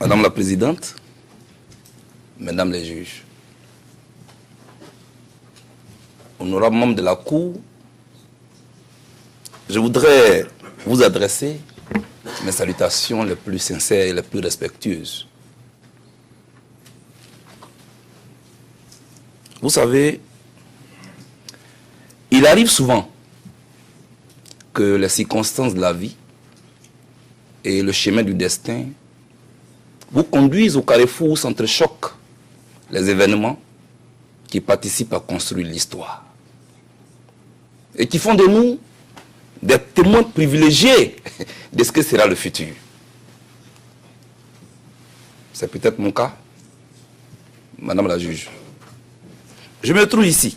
Madame la Présidente, Mesdames les juges, honorables membres de la Cour, je voudrais vous adresser mes salutations les plus sincères et les plus respectueuses. Vous savez, il arrive souvent que les circonstances de la vie et le chemin du destin vous conduisent au carrefour où s'entrechoquent les événements qui participent à construire l'histoire et qui font de nous des témoins privilégiés de ce que sera le futur. C'est peut-être mon cas, Madame la juge. Je me trouve ici,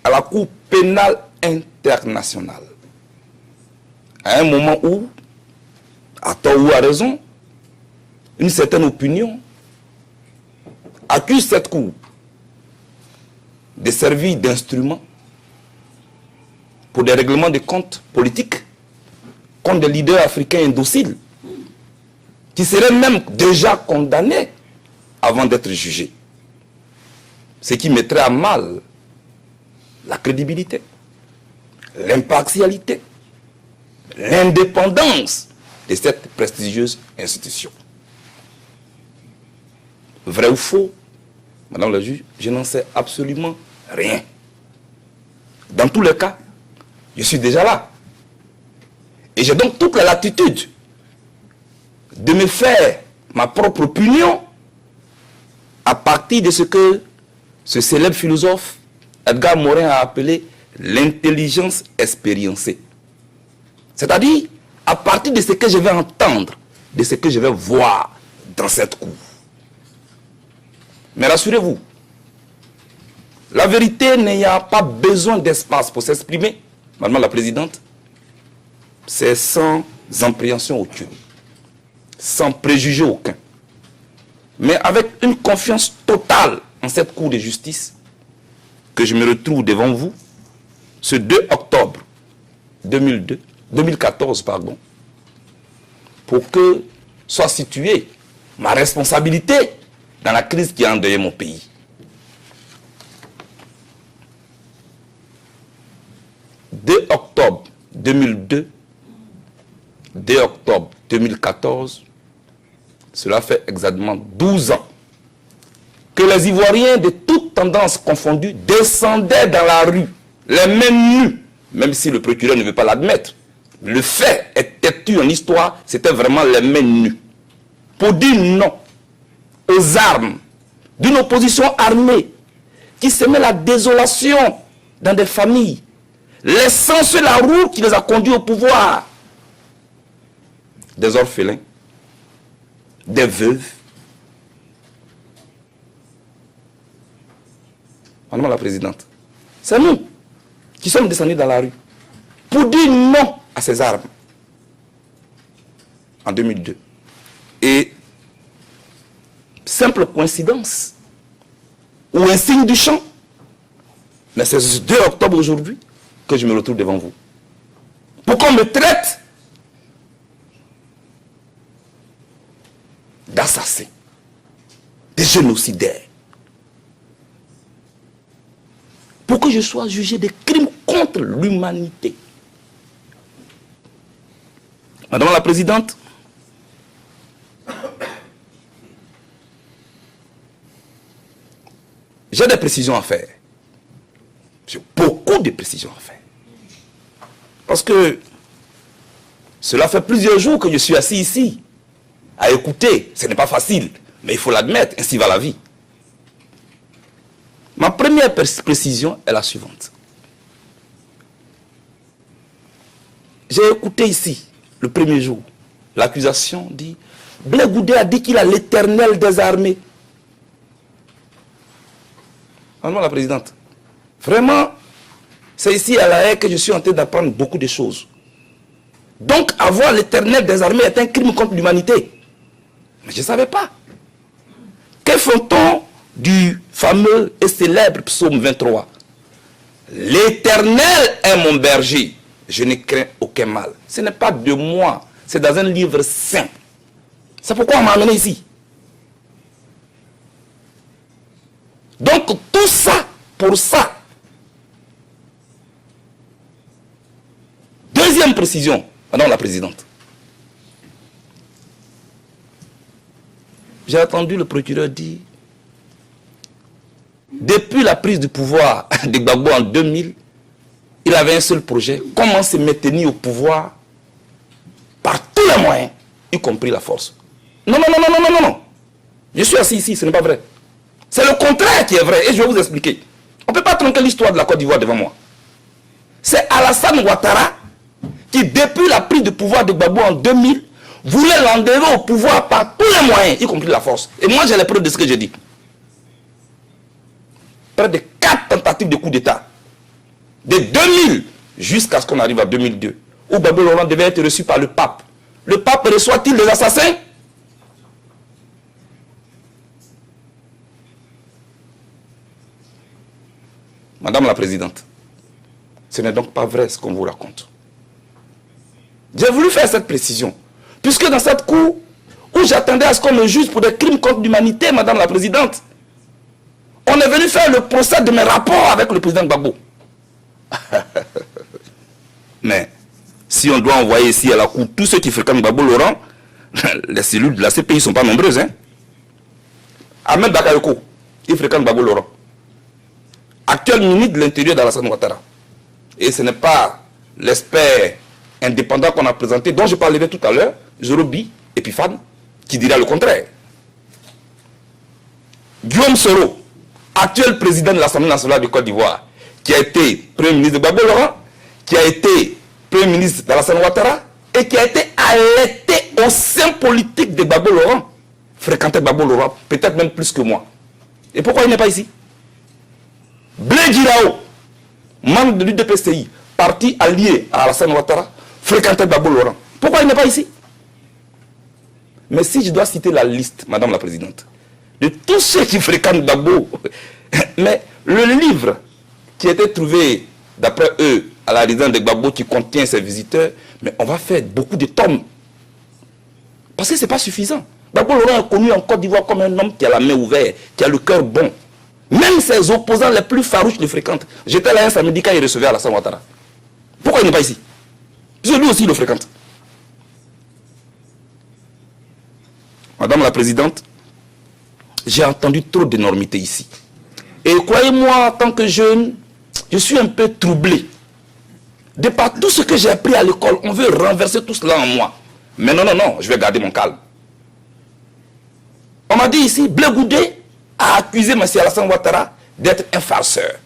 à la Cour pénale internationale, à un moment où, à tort ou à raison, une certaine opinion accuse cette Cour de servir d'instrument pour des règlements de comptes politiques contre des leaders africains indociles qui seraient même déjà condamnés avant d'être jugés. Ce qui mettrait à mal la crédibilité, l'impartialité, l'indépendance de cette prestigieuse institution. Vrai ou faux, Madame la juge, je n'en sais absolument rien. Dans tous les cas, je suis déjà là. Et j'ai donc toute la latitude de me faire ma propre opinion à partir de ce que ce célèbre philosophe Edgar Morin a appelé l'intelligence expériencée. C'est-à-dire à partir de ce que je vais entendre, de ce que je vais voir dans cette cour. Mais rassurez-vous, la vérité n'ayant pas besoin d'espace pour s'exprimer, Madame la Présidente, c'est sans appréhension aucune, sans préjugé aucun, mais avec une confiance totale en cette Cour de justice que je me retrouve devant vous ce 2 octobre 2014, pour que soit située ma responsabilité dans la crise qui a endeuillé mon pays. « 2 octobre 2002, 2 octobre 2014, cela fait exactement 12 ans que les Ivoiriens de toutes tendances confondues descendaient dans la rue, les mains nues, même si le procureur ne veut pas l'admettre. Le fait est têtu en histoire, c'était vraiment les mains nues. Pour dire non aux armes d'une opposition armée qui semait la désolation dans des familles, laissant sur la route qui les a conduits au pouvoir. Des orphelins, des veuves. Madame la Présidente, c'est nous qui sommes descendus dans la rue pour dire non à ces armes en 2002. Et simple coïncidence ou un signe du champ, mais c'est ce 2 octobre aujourd'hui que je me retrouve devant vous. Pour qu'on me traite d'assassin, de génocidaire. Pour que je sois jugé de crimes contre l'humanité. Madame la Présidente, j'ai des précisions à faire. J'ai beaucoup de précisions à faire. Parce que cela fait plusieurs jours que je suis assis ici, à écouter. Ce n'est pas facile, mais il faut l'admettre, ainsi va la vie. Ma première précision est la suivante. J'ai écouté ici, le premier jour, l'accusation dit, Blé Goudé a dit qu'il a l'Éternel des armées. Madame la Présidente, vraiment, c'est ici à la haie que je suis en train d'apprendre beaucoup de choses. Donc, avoir l'Éternel des armées est un crime contre l'humanité. Mais je ne savais pas. Que font-on du fameux et célèbre psaume 23? L'Éternel est mon berger, je ne crains aucun mal. Ce n'est pas de moi, c'est dans un livre saint. C'est pourquoi on m'a amené ici. Donc tout ça, pour ça. Deuxième précision, Madame la Présidente. J'ai entendu le procureur dire, depuis la prise du pouvoir de Gbagbo en 2000, il avait un seul projet, comment se maintenir au pouvoir par tous les moyens, y compris la force. Non, non, non, non, non, non, non. Je suis assis ici, ce n'est pas vrai. C'est le contraire qui est vrai, et je vais vous expliquer. On ne peut pas tronquer l'histoire de la Côte d'Ivoire devant moi. C'est Alassane Ouattara qui, depuis la prise de pouvoir de Gbagbo en 2000, voulait l'enlever au pouvoir par tous les moyens, y compris la force. Et moi, j'ai les preuves de ce que je dis. Près de 4 tentatives de coup d'État. De 2000 jusqu'à ce qu'on arrive à 2002, où Gbagbo Laurent devait être reçu par le pape. Le pape reçoit-il les assassins? Madame la Présidente, ce n'est donc pas vrai ce qu'on vous raconte. J'ai voulu faire cette précision, puisque dans cette cour, où j'attendais à ce qu'on me juge pour des crimes contre l'humanité, Madame la Présidente, on est venu faire le procès de mes rapports avec le président Gbagbo. Mais, si on doit envoyer ici à la cour tous ceux qui fréquentent Gbagbo Laurent, les cellules de la CPI ne sont pas nombreuses. Hein? Ahmed Bakayoko, il fréquente Gbagbo Laurent. Actuel ministre de l'Intérieur d'Alassane Ouattara. Et ce n'est pas l'expert indépendant qu'on a présenté, dont je parlais tout à l'heure, Jorobi Epiphane, qui dira le contraire. Guillaume Soro, actuel président de l'Assemblée nationale de Côte d'Ivoire, qui a été Premier ministre de Gbagbo Laurent, qui a été Premier ministre d'Alassane Ouattara, et qui a été arrêté au sein politique de Gbagbo Laurent, fréquentait Gbagbo Laurent, peut-être même plus que moi. Et pourquoi il n'est pas ici? Blé Girao, membre de l'UDPCI, parti allié à Alassane Ouattara, fréquentait Gbagbo Laurent. Pourquoi il n'est pas ici? Mais si je dois citer la liste, Madame la Présidente, de tous ceux qui fréquentent Gbagbo, mais le livre qui a été trouvé, d'après eux, à la résidence de Gbagbo, qui contient ses visiteurs, mais on va faire beaucoup de tomes. Parce que ce n'est pas suffisant. Gbagbo Laurent est connu en Côte d'Ivoire comme un homme qui a la main ouverte, qui a le cœur bon. Même ses opposants les plus farouches le fréquentent. J'étais là un samedi quand il recevait Alassane Ouattara. Pourquoi il n'est pas ici? Parce que lui aussi il le fréquente. Madame la Présidente, j'ai entendu trop d'énormités ici. Et croyez-moi, en tant que jeune, je suis un peu troublé. De par tout ce que j'ai appris à l'école, on veut renverser tout cela en moi. Mais non, non, non, je vais garder mon calme. On m'a dit ici, Blé Goudé a accusé M. Alassane Ouattara d'être un farceur.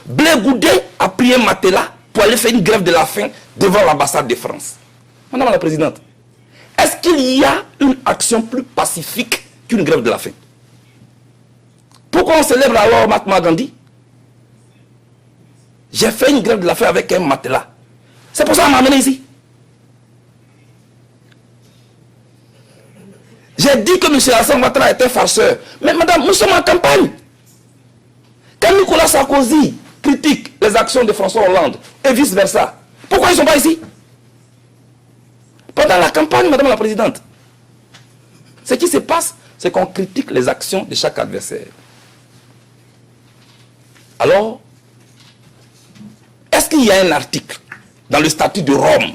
Blé Goudé a pris un matelas pour aller faire une grève de la faim devant l'ambassade de France. Madame la Présidente, est-ce qu'il y a une action plus pacifique qu'une grève de la faim? Pourquoi on célèbre alors Mahatma Gandhi? J'ai fait une grève de la faim avec un matelas. C'est pour ça qu'on m'a amené ici. J'ai dit que M. Alassane Ouattara était farceur. Mais madame, nous sommes en campagne. Quand Nicolas Sarkozy critique les actions de François Hollande et vice-versa, pourquoi ils ne sont pas ici? Pendant la campagne, Madame la Présidente, ce qui se passe, c'est qu'on critique les actions de chaque adversaire. Alors, est-ce qu'il y a un article dans le statut de Rome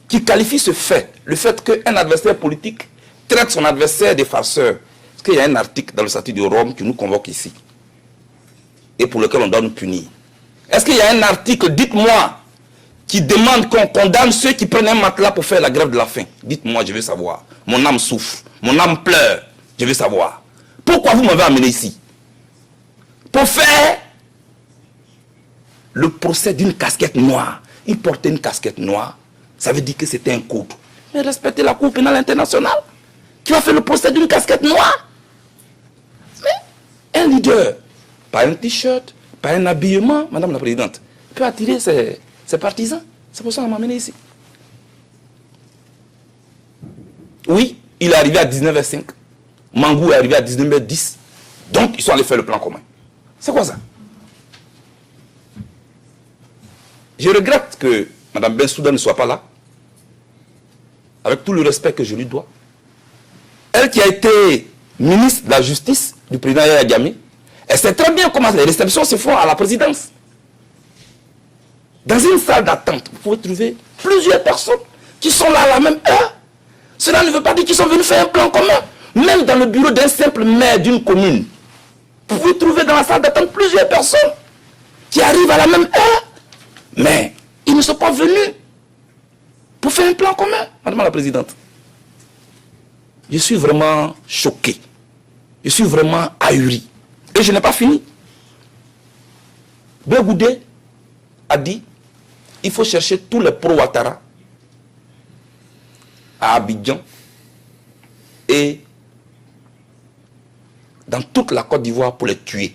qui qualifie ce fait, le fait qu'un adversaire politique traite son adversaire de farceur? Est-ce qu'il y a un article dans le statut de Rome qui nous convoque ici et pour lequel on doit nous punir? Est-ce qu'il y a un article, dites-moi, qui demande qu'on condamne ceux qui prennent un matelas pour faire la grève de la faim? Dites-moi, je veux savoir. Mon âme souffre, mon âme pleure, je veux savoir. Pourquoi vous m'avez amené ici? Pour faire le procès d'une casquette noire. Il portait une casquette noire, ça veut dire que c'était un couple. Mais respectez la Cour pénale internationale qui va faire le procès d'une casquette noire. Mais un leader, pas un t-shirt, pas un habillement, Madame la Présidente, peut attirer ses partisans. C'est pour ça qu'on m'a amené ici. Oui, il est arrivé à 19h05. Mangou est arrivé à 19h10. Donc, ils sont allés faire le plan commun. C'est quoi ça? Je regrette que Mme Bensouda ne soit pas là, avec tout le respect que je lui dois. Elle qui a été ministre de la Justice du président Yahya Jammeh, elle sait très bien comment les réceptions se font à la présidence. Dans une salle d'attente, vous pouvez trouver plusieurs personnes qui sont là à la même heure. Cela ne veut pas dire qu'ils sont venus faire un plan commun. Même dans le bureau d'un simple maire d'une commune, vous pouvez trouver dans la salle d'attente plusieurs personnes qui arrivent à la même heure. Mais ils ne sont pas venus pour faire un plan commun, Madame la Présidente. Je suis vraiment choqué. Je suis vraiment ahuri. Et je n'ai pas fini. Blegoudé a dit il faut chercher tous les pro-Ouattara à Abidjan et dans toute la Côte d'Ivoire pour les tuer.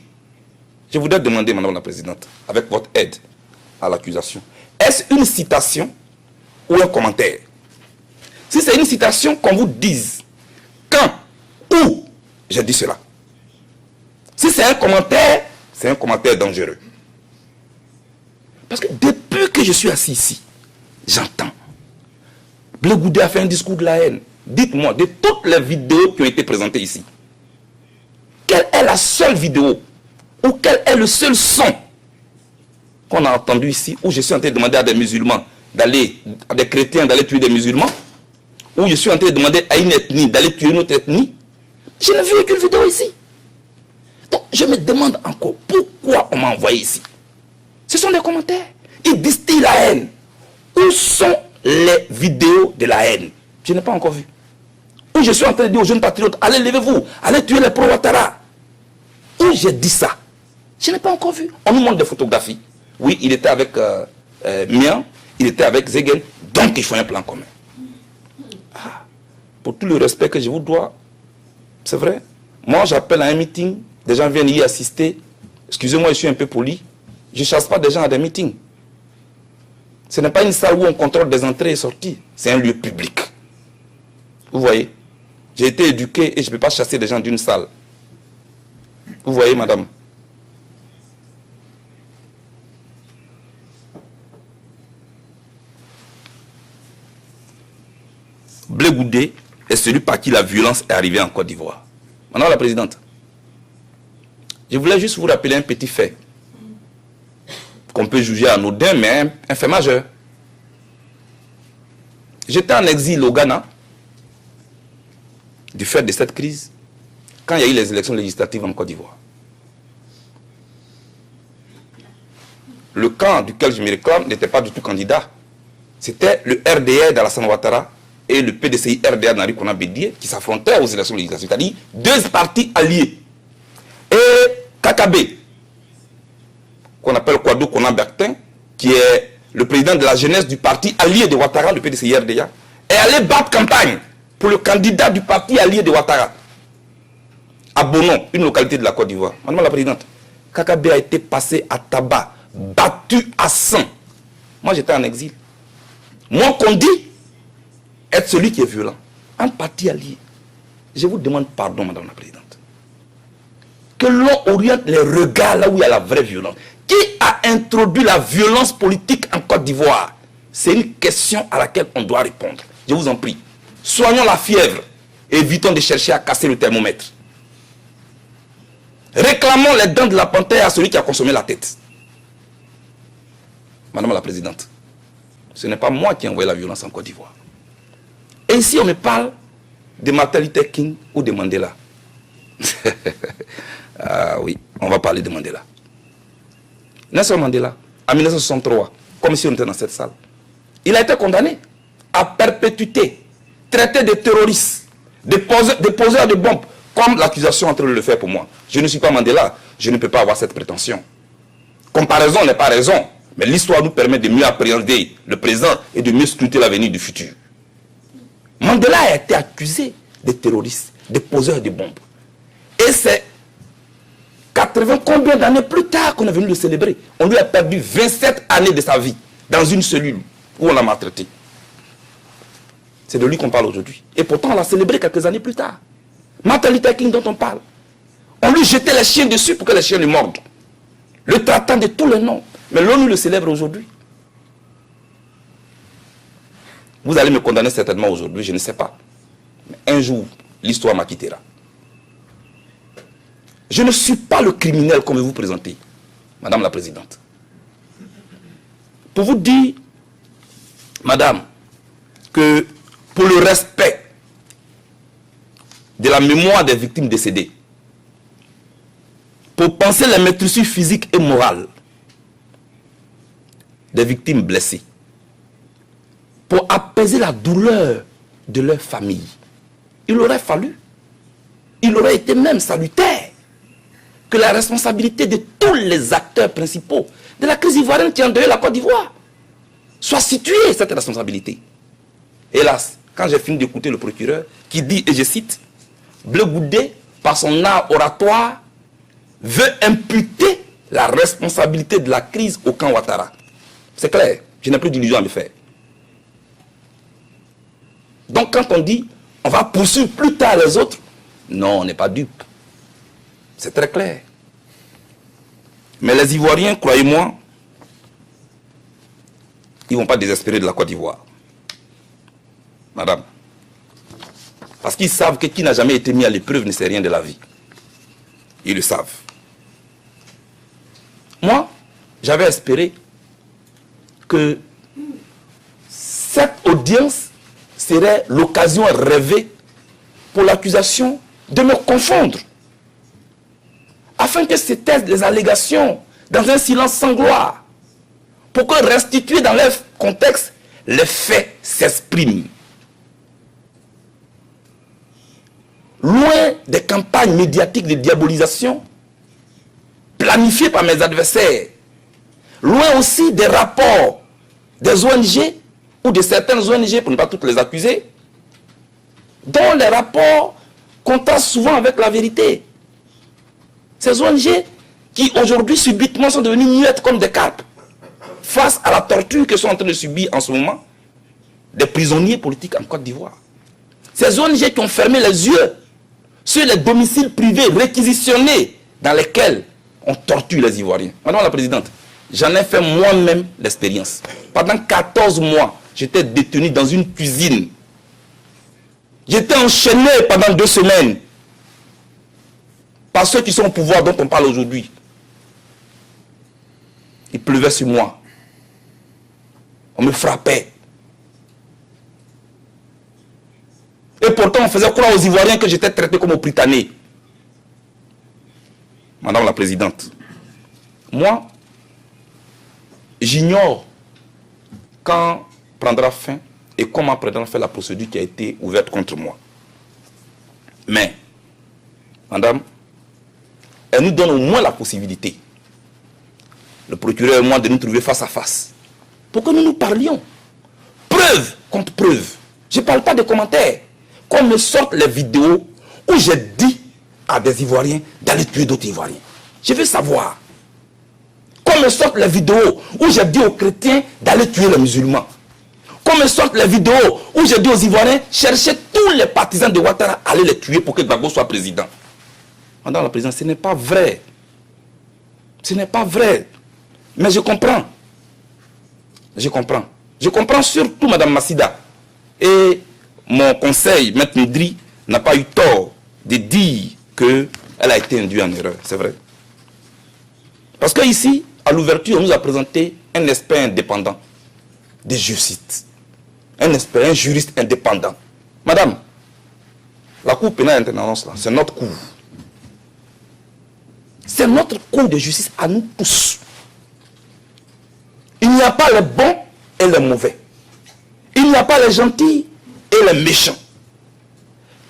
Je voudrais demander, Madame la Présidente, avec votre aide à l'accusation, est-ce une citation ou un commentaire? Si c'est une citation, qu'on vous dise quand, où j'ai dit cela. Si c'est un commentaire dangereux. Parce que depuis que je suis assis ici, j'entends. Blegoudé a fait un discours de la haine. Dites-moi, de toutes les vidéos qui ont été présentées ici, quelle est la seule vidéo ou quel est le seul son qu'on a entendu ici où je suis en train de demander à des musulmans d'aller, à des chrétiens d'aller tuer des musulmans, où je suis en train de demander à une ethnie d'aller tuer une autre ethnie? Je n'ai vu aucune vidéo ici. Donc je me demande encore pourquoi on m'a envoyé ici. Ce sont des commentaires. Ils distillent la haine. Où sont les vidéos de la haine? Je n'ai pas encore vu. Où je suis en train de dire aux jeunes patriotes, allez, levez-vous, allez tuer les pro-Ouattara. Où j'ai dit ça? Je n'ai pas encore vu. On nous montre des photographies. Oui, il était avec Mian, il était avec Zegen, donc il faut un plan commun. Ah, pour tout le respect que je vous dois, c'est vrai. Moi, j'appelle à un meeting, des gens viennent y assister. Excusez-moi, je suis un peu poli. Je ne chasse pas des gens à des meetings. Ce n'est pas une salle où on contrôle des entrées et sorties. C'est un lieu public. Vous voyez? J'ai été éduqué et je ne peux pas chasser des gens d'une salle. Vous voyez, madame? Blegoudé est celui par qui la violence est arrivée en Côte d'Ivoire. Madame la Présidente, je voulais juste vous rappeler un petit fait qu'on peut juger anodin, mais un fait majeur. J'étais en exil au Ghana du fait de cette crise quand il y a eu les élections législatives en Côte d'Ivoire. Le camp duquel je me réclame n'était pas du tout candidat. C'était le RDR d'Alassane Ouattara et le PDCI RDA d'Henri Konan Bédié qui s'affrontaient aux élections législatives, c'est-à-dire deux partis alliés. Et KKB, qu'on appelle Kwadwo Konan Bertin, qui est le président de la jeunesse du parti allié de Ouattara, le PDCI RDA, est allé battre campagne pour le candidat du parti allié de Ouattara, à Bonon, une localité de la Côte d'Ivoire. Madame la Présidente, KKB a été passé à tabac, battu à sang. Moi, j'étais en exil. Moi, qu'on dit être celui qui est violent, un parti allié. Je vous demande pardon, Madame la Présidente. Que l'on oriente les regards là où il y a la vraie violence. Qui a introduit la violence politique en Côte d'Ivoire? C'est une question à laquelle on doit répondre. Je vous en prie. Soignons la fièvre. Évitons de chercher à casser le thermomètre. Réclamons les dents de la panthère à celui qui a consommé la tête. Madame la Présidente, ce n'est pas moi qui ai envoyé la violence en Côte d'Ivoire. Et ici, on me parle de Martin Luther King ou de Mandela. Ah oui, on va parler de Mandela. Nelson Mandela, en 1963, comme si on était dans cette salle, il a été condamné à perpétuité, traité de terroriste, de poseur de bombes, comme l'accusation est en train de le faire pour moi. Je ne suis pas Mandela, je ne peux pas avoir cette prétention. Comparaison n'est pas raison, mais l'histoire nous permet de mieux appréhender le présent et de mieux scruter l'avenir du futur. Mandela a été accusé de terroriste, de poseur de bombes. Et c'est 80 combien d'années plus tard qu'on est venu le célébrer. On lui a perdu 27 années de sa vie dans une cellule où on l'a maltraité. C'est de lui qu'on parle aujourd'hui. Et pourtant, on l'a célébré quelques années plus tard. Martin Luther King dont on parle. On lui jetait les chiens dessus pour que les chiens lui mordent. Le traitant de tous les noms. Mais l'ONU le célèbre aujourd'hui. Vous allez me condamner certainement aujourd'hui, je ne sais pas. Mais un jour, l'histoire m'acquittera. Je ne suis pas le criminel comme vous présentez, Madame la Présidente. Pour vous dire, Madame, que pour le respect de la mémoire des victimes décédées, pour penser les maîtrisures physiques et morales des victimes blessées, pour apaiser la douleur de leur famille, il aurait été même salutaire que la responsabilité de tous les acteurs principaux de la crise ivoirienne qui endeuille la Côte d'Ivoire soit située, cette responsabilité. Hélas, quand j'ai fini d'écouter le procureur qui dit, et je cite, Bleu Goudé, par son art oratoire, veut imputer la responsabilité de la crise au camp Ouattara. C'est clair, je n'ai plus d'illusion à me faire. Donc quand on dit, on va poursuivre plus tard les autres, non, on n'est pas dupe. C'est très clair. Mais les Ivoiriens, croyez-moi, ils ne vont pas désespérer de la Côte d'Ivoire. Madame. Parce qu'ils savent que qui n'a jamais été mis à l'épreuve ne sait rien de la vie. Ils le savent. Moi, j'avais espéré que cette audience serait l'occasion rêvée pour l'accusation de me confondre. Afin que se taisent les allégations dans un silence sans gloire. Pour que restitués dans leur contexte, les faits s'expriment. Loin des campagnes médiatiques de diabolisation planifiées par mes adversaires, loin aussi des rapports des ONG ou de certaines ONG, pour ne pas toutes les accuser, dont les rapports contrastent souvent avec la vérité. Ces ONG qui aujourd'hui subitement sont devenues muettes comme des carpes face à la torture que sont en train de subir en ce moment des prisonniers politiques en Côte d'Ivoire. Ces ONG qui ont fermé les yeux sur les domiciles privés réquisitionnés dans lesquels on torture les Ivoiriens. Madame la Présidente, j'en ai fait moi-même l'expérience. Pendant 14 mois, j'étais détenu dans une cuisine. J'étais enchaîné pendant 2 semaines par ceux qui sont au pouvoir dont on parle aujourd'hui. Il pleuvait sur moi. On me frappait. Et pourtant, on faisait croire aux Ivoiriens que j'étais traité comme aux Britanniques. Madame la Présidente, moi, j'ignore quand prendra fin et comment prendra fin la procédure qui a été ouverte contre moi. Mais, Madame, elle nous donne au moins la possibilité, le procureur et moi, de nous trouver face à face, pour que nous nous parlions. Preuve contre preuve. Je ne parle pas de commentaires. Qu'on me sorte les vidéos où j'ai dit à des Ivoiriens d'aller tuer d'autres Ivoiriens. Je veux savoir. Qu'on me sorte les vidéos où j'ai dit aux chrétiens d'aller tuer les musulmans. Qu'on me sorte les vidéos où j'ai dit aux Ivoiriens chercher tous les partisans de Ouattara, aller les tuer pour que Gbagbo soit président. Madame la Présidente, ce n'est pas vrai. Ce n'est pas vrai. Mais je comprends. Je comprends. Je comprends surtout Madame Massida. Et mon conseil, Maître Ndri, n'a pas eu tort de dire qu'elle a été induite en erreur. C'est vrai. Parce qu'ici, à l'ouverture, on nous a présenté un expert indépendant de justice. Un expert, un juriste indépendant. Madame, la Cour pénale internationale, c'est notre cour. C'est notre cour de justice à nous tous. Il n'y a pas les bons et les mauvais. Il n'y a pas les gentils et les méchants.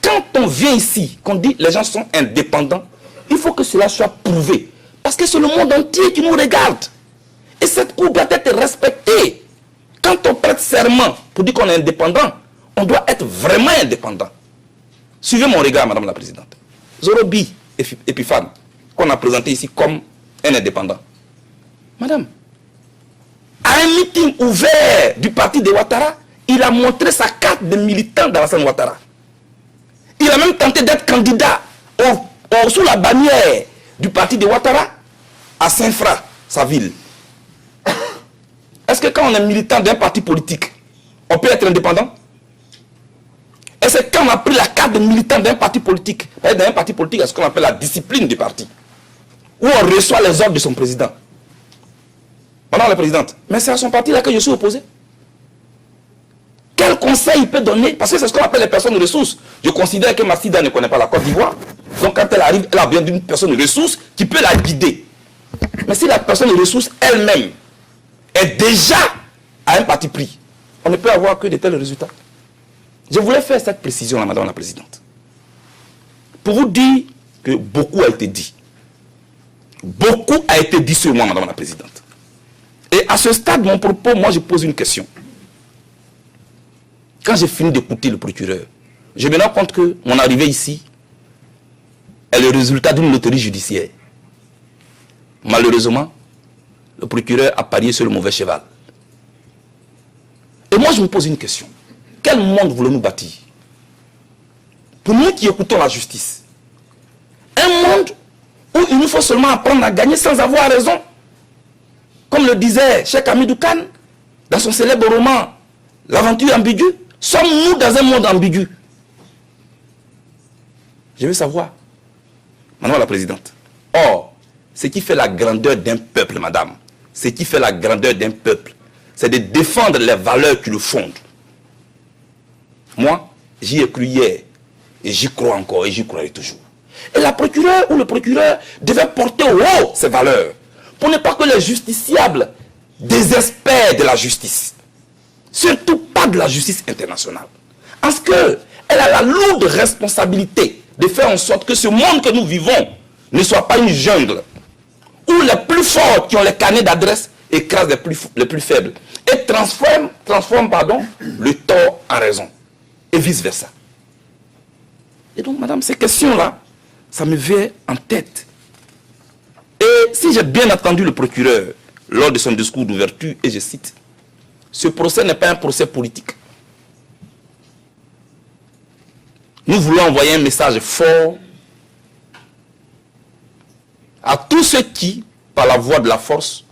Quand on vient ici, qu'on dit les gens sont indépendants, il faut que cela soit prouvé. Parce que c'est le monde entier qui nous regarde. Et cette cour doit être respectée. Quand on prête serment pour dire qu'on est indépendant, on doit être vraiment indépendant. Suivez mon regard, Madame la Présidente. Zorobi Epiphane, qu'on a présenté ici comme un indépendant. Madame, à un meeting ouvert du parti de Ouattara, il a montré sa carte de militant d'Alassane Ouattara. Il a même tenté d'être candidat sous la bannière du parti de Ouattara à Saint-Fra, sa ville. Est-ce que quand on est militant d'un parti politique, On peut être indépendant. Et c'est quand on a pris la carte de militant d'un parti politique. D'un parti politique, c'est ce qu'on appelle la discipline du parti. Où on reçoit les ordres de son président. Madame la présidente, mais c'est à son parti là que je suis opposé. Quel conseil il peut donner? Parce que c'est ce qu'on appelle les personnes ressources. Je considère que Massida ne connaît pas la Côte d'Ivoire. Donc quand elle arrive, elle a besoin d'une personne ressource qui peut la guider. Mais si la personne ressource elle-même est déjà à un parti pris, on ne peut avoir que de tels résultats. Je voulais faire cette précision là, madame la présidente. Pour vous dire que beaucoup a été dit. Beaucoup a été dit sur moi, madame la présidente. Et à ce stade de mon propos, moi je pose une question. Quand j'ai fini d'écouter le procureur, je me rends compte que mon arrivée ici est le résultat d'une loterie judiciaire. Malheureusement, le procureur a parié sur le mauvais cheval. Et moi je me pose une question. Quel monde voulons-nous bâtir? Pour nous qui écoutons la justice. Un monde où il nous faut seulement apprendre à gagner sans avoir raison. Comme le disait Cheikh Hamidou Kane dans son célèbre roman L'aventure ambiguë. Sommes-nous dans un monde ambigu? Je veux savoir, madame la présidente. Or, ce qui fait la grandeur d'un peuple, madame, ce qui fait la grandeur d'un peuple, c'est de défendre les valeurs qui le fondent. Moi, j'y ai cru hier, et j'y crois encore, et j'y croirai toujours. Et la procureure ou le procureur devait porter au haut ces valeurs, pour ne pas que les justiciables désespèrent de la justice. Surtout pas de la justice internationale. Parce qu'elle a la lourde responsabilité de faire en sorte que ce monde que nous vivons ne soit pas une jungle, où les plus forts qui ont les carnets d'adresse écrasent les plus faibles, et transforment le tort en raison, et vice-versa. Et donc, madame, ces questions-là, ça me vient en tête. Et si j'ai bien entendu le procureur lors de son discours d'ouverture, et je cite, ce procès n'est pas un procès politique. Nous voulons envoyer un message fort à tous ceux qui, par la voie de la force,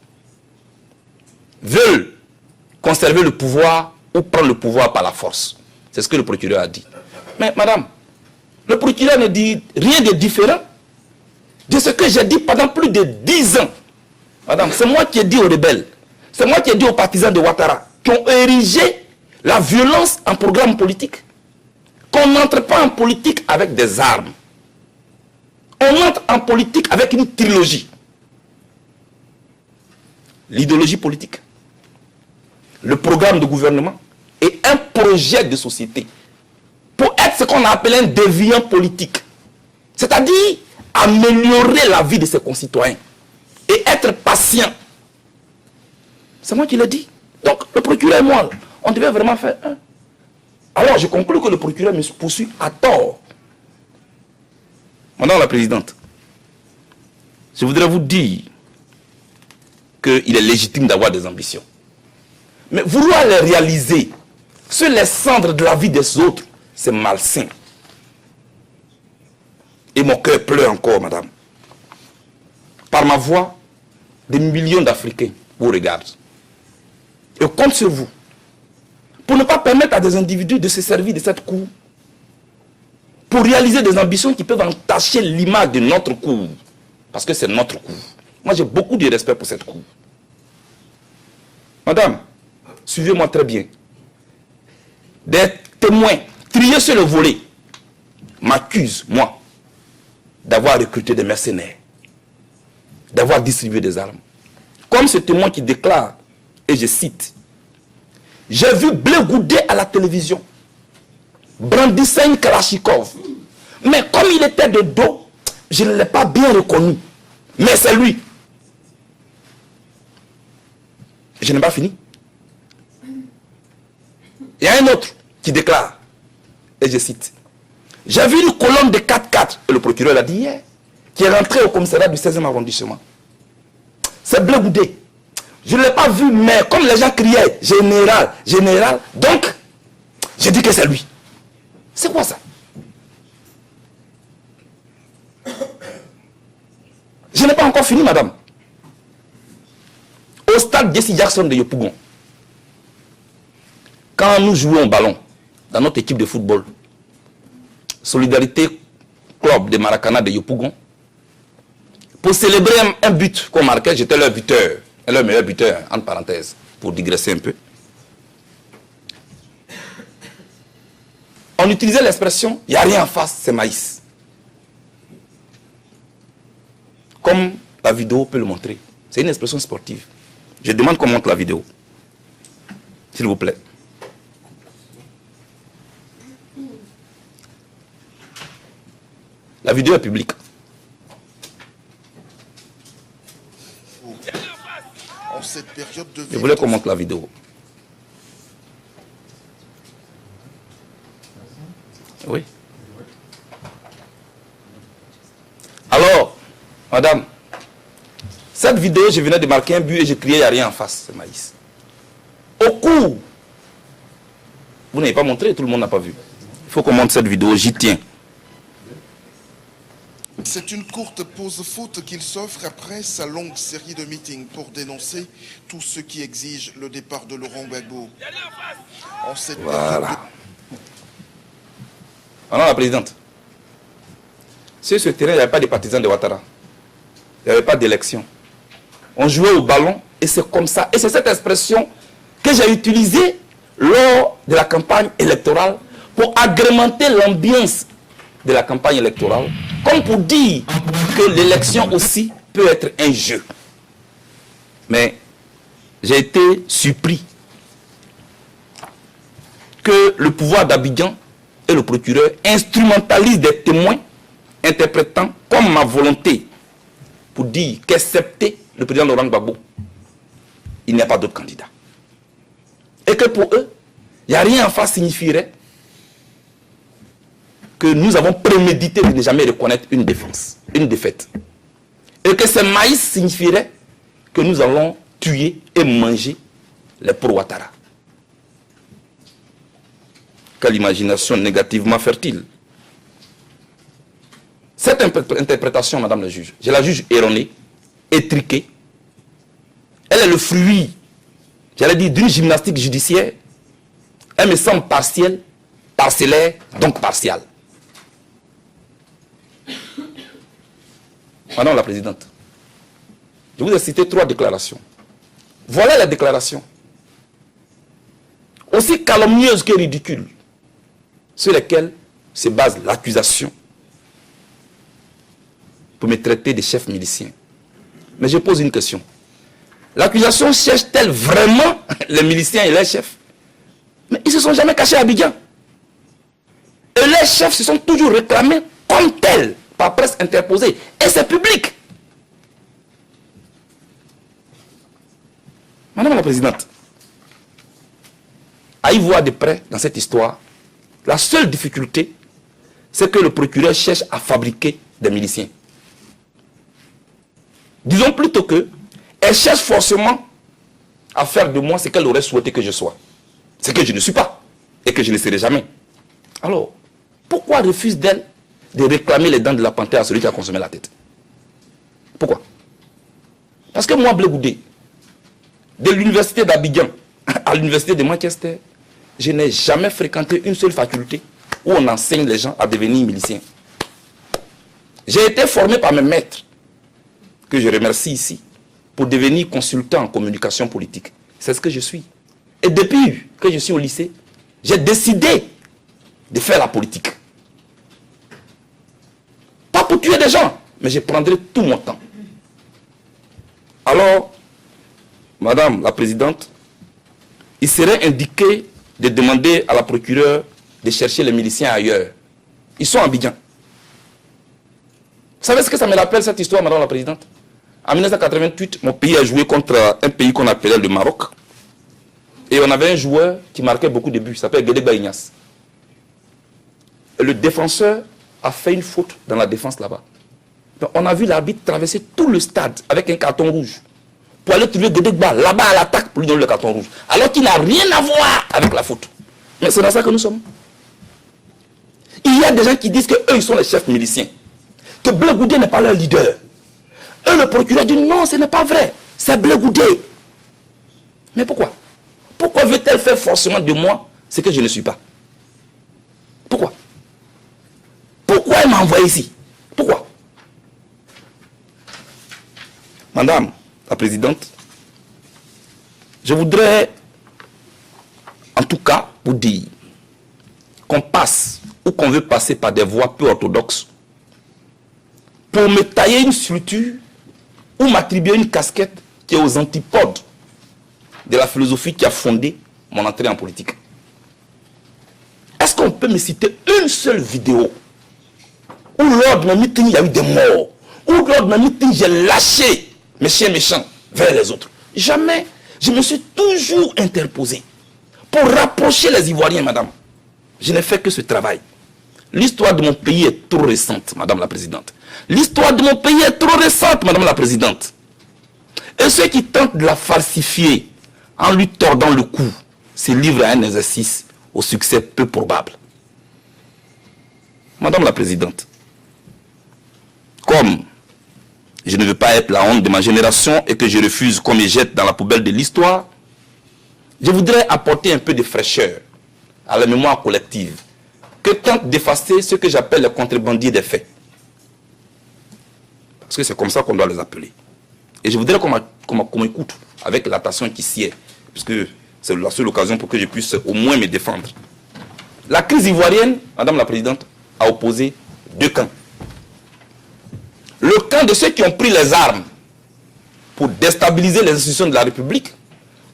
veulent conserver le pouvoir ou prendre le pouvoir par la force. C'est ce que le procureur a dit. Mais madame, le procureur ne dit rien de différent de ce que j'ai dit pendant plus de 10 ans. Madame, c'est moi qui ai dit aux rebelles, c'est moi qui ai dit aux partisans de Ouattara, qui ont érigé la violence en programme politique, qu'on n'entre pas en politique avec des armes. On entre en politique avec une trilogie. L'idéologie politique, le programme de gouvernement et un projet de société. Pour être ce qu'on a appelé un déviant politique. C'est-à-dire améliorer la vie de ses concitoyens et être patient. C'est moi qui l'ai dit. Donc, le procureur et moi, on devait vraiment faire un. Alors, je conclus que le procureur me poursuit à tort. Madame la présidente, je voudrais vous dire qu'il est légitime d'avoir des ambitions. Mais vouloir les réaliser sur les cendres de la vie des autres, c'est malsain. Et mon cœur pleure encore, madame. Par ma voix, des millions d'Africains vous regardent. Et compte sur vous pour ne pas permettre à des individus de se servir de cette cour pour réaliser des ambitions qui peuvent entacher l'image de notre cour. Parce que c'est notre cour. Moi, j'ai beaucoup de respect pour cette cour. Madame, suivez-moi très bien. Des témoins triés sur le volet m'accusent, moi, d'avoir recruté des mercenaires, d'avoir distribué des armes. Comme ce témoin qui déclare, et je cite, « J'ai vu Blé Goudé à la télévision, brandissant une Kalachnikov. Mais comme il était de dos, je ne l'ai pas bien reconnu. Mais c'est lui. » Je n'ai pas fini. Il y a un autre qui déclare, et je cite, « J'ai vu une colonne de 4x4, et le procureur l'a dit hier, qui est rentrée au commissariat du 16e arrondissement. C'est Blé Goudé. Je ne l'ai pas vu, mais comme les gens criaient, général, général, donc, j'ai dit que c'est lui. C'est quoi ça? Je n'ai pas encore fini, madame. Au stade Jesse Jackson de Yopougon, quand nous jouons au ballon, dans notre équipe de football, Solidarité Club de Maracana de Yopougon, pour célébrer un but qu'on marquait, j'étais leur buteur, leur meilleur buteur, entre parenthèses, pour digresser un peu. On utilisait l'expression « il n'y a rien en face, c'est maïs ». Comme la vidéo peut le montrer. C'est une expression sportive. Je demande qu'on montre la vidéo. S'il vous plaît. La vidéo est publique. En cette période de Je voulais qu'on montre la vidéo. Oui. Alors, madame, cette vidéo, je venais de marquer un but et je criais, il n'y a rien en face, c'est maïs. Au cours, vous n'avez pas montré, tout le monde n'a pas vu. Il faut qu'on montre cette vidéo, j'y tiens. C'est une courte pause faute qu'il s'offre après sa longue série de meetings pour dénoncer tout ce qui exige le départ de Laurent Gbagbo. En cette Voilà. Madame la présidente, sur ce terrain, il n'y avait pas de partisans de Ouattara. Il n'y avait pas d'élection. On jouait au ballon et c'est comme ça. Et c'est cette expression que j'ai utilisée lors de la campagne électorale pour agrémenter l'ambiance de la campagne électorale, comme pour dire que l'élection aussi peut être un jeu. Mais j'ai été surpris que le pouvoir d'Abidjan et le procureur instrumentalisent des témoins interprétant comme ma volonté pour dire qu'excepté le président Laurent Gbagbo, il n'y a pas d'autre candidat. Et que pour eux, il n'y a rien en face signifierait que nous avons prémédité de ne jamais reconnaître une défense, une défaite. Et que ce maïs signifierait que nous allons tuer et manger les pro-Ouattara. Quelle imagination négativement fertile. Cette interprétation, madame la juge, je la juge erronée, étriquée. Elle est le fruit, j'allais dire, d'une gymnastique judiciaire. Elle me semble partielle, parcellaire, donc partiale. Madame la présidente, je vous ai cité 3 déclarations. Voilà les déclarations, aussi calomnieuses que ridicules, sur lesquelles se base l'accusation pour me traiter de chef milicien. Mais je pose une question. L'accusation cherche-t-elle vraiment les miliciens et les chefs? Mais ils ne se sont jamais cachés à Abidjan. Et les chefs se sont toujours réclamés comme tels, par presse interposée. Et c'est public. Madame la présidente, à y voir de près dans cette histoire, la seule difficulté, c'est que le procureur cherche à fabriquer des miliciens. Disons plutôt que elle cherche forcément à faire de moi ce qu'elle aurait souhaité que je sois. Ce que je ne suis pas et que je ne serai jamais. Alors, pourquoi refuse d'elle de réclamer les dents de la panthère à celui qui a consommé la tête? Pourquoi? Parce que moi, Blé Goudé, de l'université d'Abidjan à l'université de Manchester, je n'ai jamais fréquenté une seule faculté où on enseigne les gens à devenir miliciens. J'ai été formé par mes maîtres, que je remercie ici, pour devenir consultant en communication politique. C'est ce que je suis. Et depuis que je suis au lycée, j'ai décidé de faire la politique. Pas pour tuer des gens, mais je prendrai tout mon temps. Alors, Madame la Présidente, il serait indiqué de demander à la procureure de chercher les miliciens ailleurs. Ils sont en Abidjan. Vous savez ce que ça me rappelle, cette histoire, Madame la Présidente? En 1988, mon pays a joué contre un pays qu'on appelait le Maroc. Et on avait un joueur qui marquait beaucoup de buts, il s'appelle Guédé Ignace. Le défenseur a fait une faute dans la défense là-bas. Donc on a vu l'arbitre traverser tout le stade avec un carton rouge pour aller trouver Guédé là-bas à l'attaque pour lui donner le carton rouge. Alors qu'il n'a rien à voir avec la faute. Mais c'est dans ça que nous sommes. Il y a des gens qui disent qu'eux, ils sont les chefs miliciens. Que Blé Goudé n'est pas leur leader. Et le procureur dit non, ce n'est pas vrai. C'est Blé Goudé. Mais pourquoi? Pourquoi veut-elle faire forcément de moi ce que je ne suis pas. Pourquoi? Pourquoi elle m'a envoyé ici? Pourquoi? Madame la Présidente, je voudrais en tout cas vous dire qu'on passe ou qu'on veut passer par des voies peu orthodoxes pour me tailler une structure ou m'attribuer une casquette qui est aux antipodes de la philosophie qui a fondé mon entrée en politique. Est-ce qu'on peut me citer une seule vidéo où lors de mon meeting il y a eu des morts, où lors de mon meeting j'ai lâché mes chiens méchants vers les autres? Jamais. Je me suis toujours interposé pour rapprocher les Ivoiriens, madame. Je n'ai fait que ce travail. L'histoire de mon pays est trop récente, madame la Présidente. L'histoire de mon pays est trop récente, madame la Présidente. Et ceux qui tentent de la falsifier en lui tordant le cou se livrent à un exercice au succès peu probable. Madame la Présidente, comme je ne veux pas être la honte de ma génération et que je refuse qu'on me jette dans la poubelle de l'histoire, je voudrais apporter un peu de fraîcheur à la mémoire collective que tente d'effacer ce que j'appelle les contrebandiers des faits. Parce que c'est comme ça qu'on doit les appeler. Et je voudrais qu'on m'écoute avec l'attention qui sied, puisque c'est la seule occasion pour que je puisse au moins me défendre. La crise ivoirienne, Madame la Présidente, a opposé deux camps. Le camp de ceux qui ont pris les armes pour déstabiliser les institutions de la République,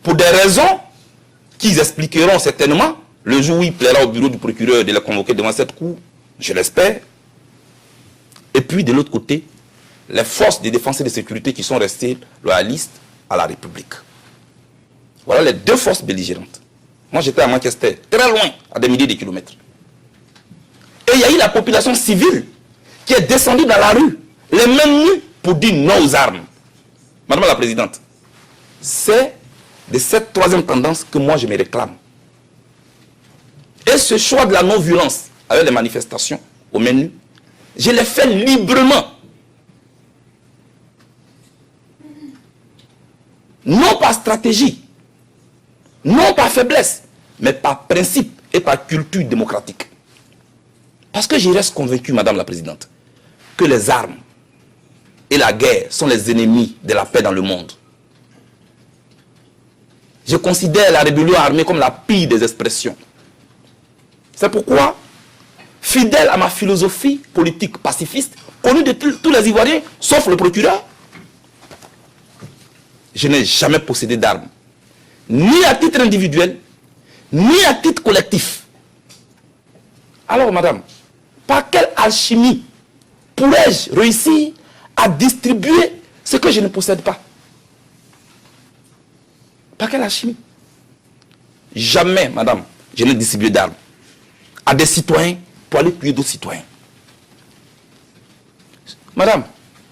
pour des raisons qu'ils expliqueront certainement le jour où il plaira au bureau du procureur de les convoquer devant cette cour, je l'espère. Et puis de l'autre côté, les forces de défense et de sécurité qui sont restées loyalistes à la République. Voilà les deux forces belligérantes. Moi j'étais à Manchester, très loin, à des milliers de kilomètres. Et il y a eu la population civile qui est descendue dans la rue, les mêmes nus, pour dire non aux armes. Madame la Présidente, c'est de cette troisième tendance que moi je me réclame. Et ce choix de la non-violence avec les manifestations au menu, je l'ai fait librement. Non par stratégie, non par faiblesse, mais par principe et par culture démocratique. Parce que je reste convaincu, Madame la Présidente, que les armes et la guerre sont les ennemis de la paix dans le monde. Je considère la rébellion armée comme la pire des expressions. C'est pourquoi, fidèle à ma philosophie politique pacifiste, connue de tous les Ivoiriens, sauf le procureur, je n'ai jamais possédé d'armes, ni à titre individuel, ni à titre collectif. Alors, madame, par quelle alchimie pourrais-je réussir à distribuer ce que je ne possède pas? Par quelle alchimie? Jamais, madame, je n'ai distribué d'armes à des citoyens pour aller tuer d'autres citoyens. Madame,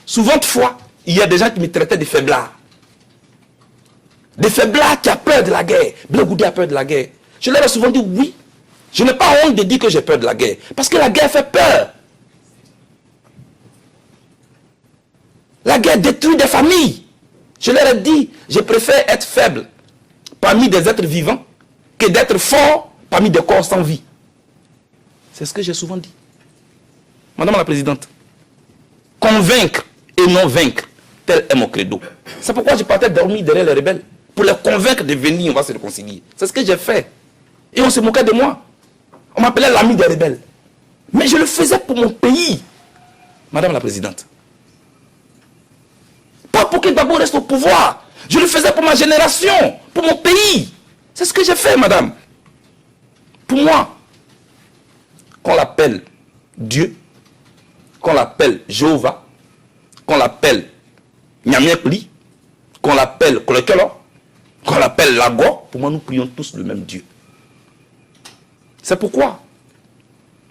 souvent de fois, il y a des gens qui me traitaient de faiblard. Des faiblards qui ont peur de la guerre. Blé Goudé a peur de la guerre. Je leur ai souvent dit oui. Je n'ai pas honte de dire que j'ai peur de la guerre. Parce que la guerre fait peur. La guerre détruit des familles. Je leur ai dit, je préfère être faible parmi des êtres vivants que d'être fort parmi des corps sans vie. C'est ce que j'ai souvent dit. Madame la Présidente, convaincre et non vaincre, tel est mon credo. C'est pourquoi je partais dormir derrière les rebelles. Pour les convaincre de venir, on va se réconcilier. C'est ce que j'ai fait. Et on se moquait de moi. On m'appelait l'ami des rebelles. Mais je le faisais pour mon pays. Madame la Présidente. Pas pour que Gbagbo reste au pouvoir. Je le faisais pour ma génération, pour mon pays. C'est ce que j'ai fait, madame. Pour moi, qu'on l'appelle Dieu, qu'on l'appelle Jéhovah, qu'on l'appelle Nyamiekli, qu'on l'appelle Kolekelo, qu'on l'appelle Lago, pour moi nous prions tous le même Dieu. C'est pourquoi,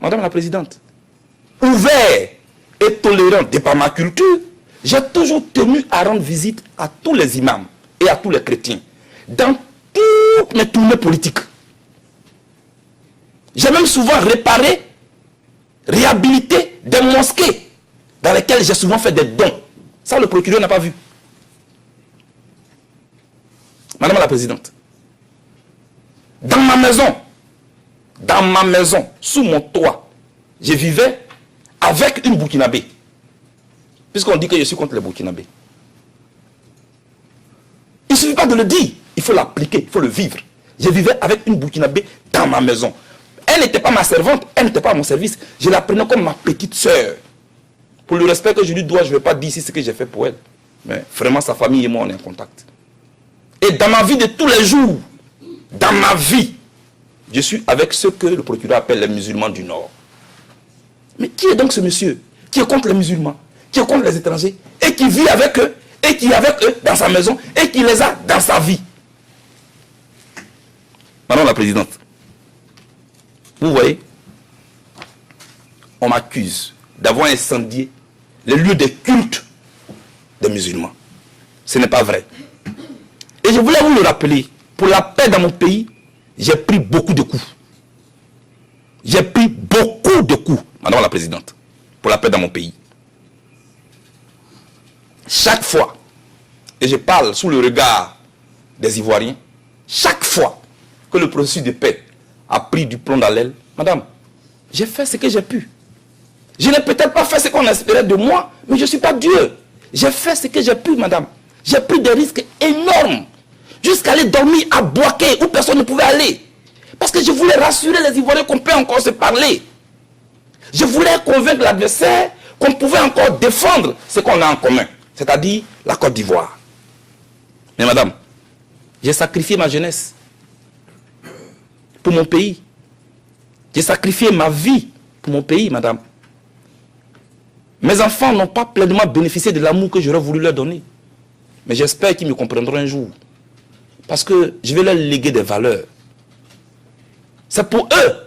Madame la Présidente, ouvert et tolérant de par ma culture, j'ai toujours tenu à rendre visite à tous les imams et à tous les chrétiens dans toutes mes tournées politiques. J'ai même souvent réparé, réhabilité des mosquées dans lesquelles j'ai souvent fait des dons. Ça, le procureur n'a pas vu. Madame la Présidente, dans ma maison, dans ma maison, sous mon toit, je vivais avec une Burkinabé. Puisqu'on dit que je suis contre les Burkinabés. Il ne suffit pas de le dire, il faut l'appliquer, il faut le vivre. Je vivais avec une Burkinabé dans ma maison. Elle n'était pas ma servante, elle n'était pas à mon service. Je la prenais comme ma petite sœur. Pour le respect que je lui dois, je ne vais pas dire ici ce que j'ai fait pour elle. Mais vraiment, sa famille et moi, on est en contact. Et dans ma vie de tous les jours, dans ma vie, je suis avec ceux que le procureur appelle les musulmans du Nord. Mais qui est donc ce monsieur qui est contre les musulmans, qui est contre les étrangers, et qui vit avec eux, et qui est avec eux dans sa maison, et qui les a dans sa vie? Madame la Présidente, vous voyez, on m'accuse d'avoir incendié les lieux de culte des musulmans. Ce n'est pas vrai. Et je voulais vous le rappeler, pour la paix dans mon pays, j'ai pris beaucoup de coups. J'ai pris beaucoup de coups, Madame la Présidente, pour la paix dans mon pays. Chaque fois, et je parle sous le regard des Ivoiriens, chaque fois que le processus de paix a pris du plomb dans l'aile, Madame, j'ai fait ce que j'ai pu. Je n'ai peut-être pas fait ce qu'on espérait de moi, mais je ne suis pas Dieu. J'ai fait ce que j'ai pu, Madame. J'ai pris des risques énormes, jusqu'à aller dormir à Boaké, où personne ne pouvait aller. Parce que je voulais rassurer les Ivoiriens qu'on peut encore se parler. Je voulais convaincre l'adversaire qu'on pouvait encore défendre ce qu'on a en commun, c'est-à-dire la Côte d'Ivoire. Mais Madame, j'ai sacrifié ma jeunesse pour mon pays. J'ai sacrifié ma vie pour mon pays, Madame. Mes enfants n'ont pas pleinement bénéficié de l'amour que j'aurais voulu leur donner. Mais j'espère qu'ils me comprendront un jour. Parce que je vais leur léguer des valeurs. C'est pour eux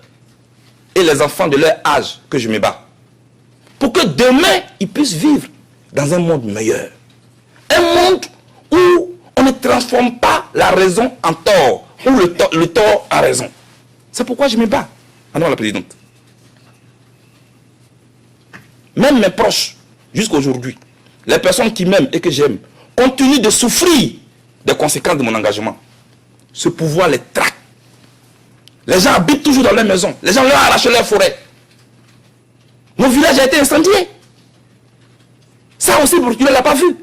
et les enfants de leur âge que je me bats. Pour que demain, ils puissent vivre dans un monde meilleur. Un monde où on ne transforme pas la raison en tort, ou le tort en raison. C'est pourquoi je me bats, Madame la Présidente. Même mes proches, jusqu'aujourd'hui, les personnes qui m'aiment et que j'aime, continuent de souffrir des conséquences de mon engagement. Ce pouvoir les traque. Les gens habitent toujours dans leur maison. Les gens leur arrachent leur forêt. Mon village a été incendié. Ça aussi, tu ne l'as pas vu.